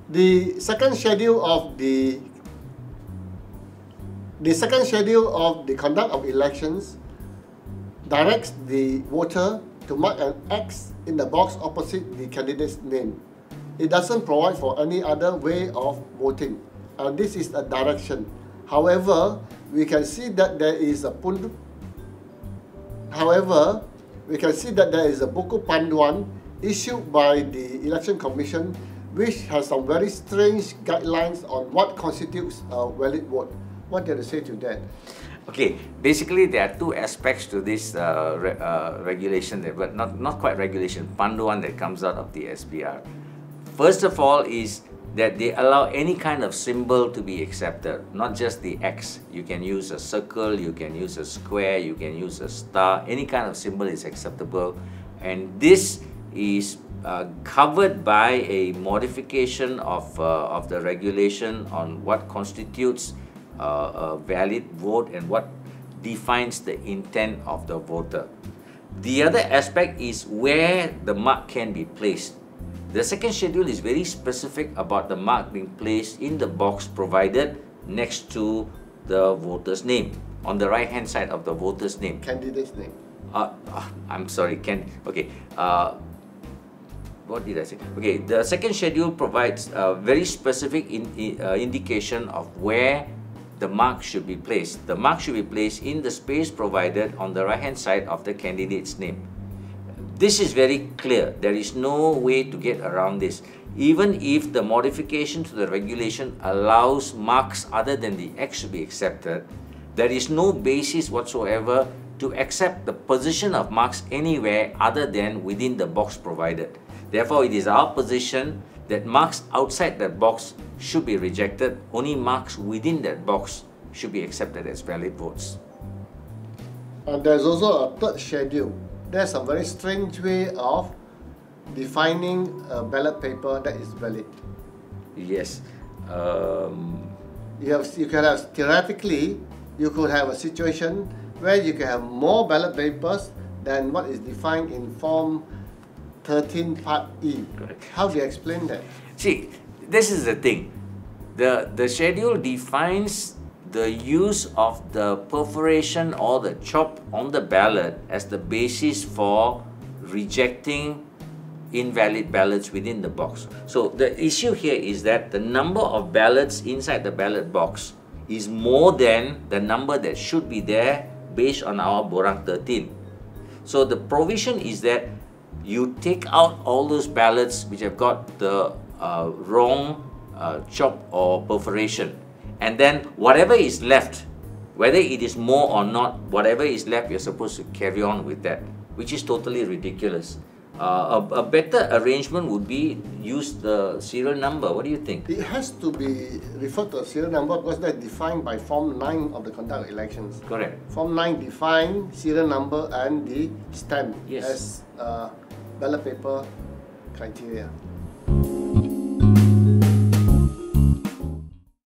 The second schedule of the conduct of elections directs the voter to mark an X in the box opposite the candidate's name. It doesn't provide for any other way of voting. This is a direction. However, we can see that there is a buku panduan issued by the Election Commission, which has some very strange guidelines on what constitutes a valid vote. What do you say to that? Okay, basically there are two aspects to this regulation, but not quite regulation, panduan that comes out of the SPR. First of all is that they allow any kind of symbol to be accepted, not just the X. You can use a circle, you can use a square, you can use a star, any kind of symbol is acceptable. And this is covered by a modification of the regulation on what constitutes a valid vote and what defines the intent of the voter. The other aspect is where the mark can be placed. The second schedule is very specific about the mark being placed in the box provided next to the voter's name, on the right hand side of the voter's name. Candidate's name. I'm sorry, what did I say? Okay, the second schedule provides a very specific indication of where the mark should be placed. The mark should be placed in the space provided on the right hand side of the candidate's name. This is very clear. There is no way to get around this. Even if the modification to the regulation allows marks other than the X to be accepted, there is no basis whatsoever to accept the position of marks anywhere other than within the box provided. Therefore, it is our position that marks outside that box should be rejected. Only marks within that box should be accepted as valid votes. And there's also a third schedule. There's a very strange way of defining a ballot paper that is valid. Yes. Theoretically, you could have a situation where you can have more ballot papers than what is defined in Form 13 Part E. Correct. How do you explain that? See, this is the thing. The schedule defines the use of the perforation or the chop on the ballot as the basis for rejecting invalid ballots within the box. So the issue here is that the number of ballots inside the ballot box is more than the number that should be there based on our Borang 13. So the provision is that you take out all those ballots which have got the wrong chop or perforation, and then whatever is left, whether it is more or not, whatever is left, you're supposed to carry on with that, which is totally ridiculous. A better arrangement would be use the serial number. What do you think? It has to be referred to a serial number because that's defined by Form 9 of the Conduct of Elections. Correct. Form 9 defines serial number and the stamp Yes. as ballot paper criteria.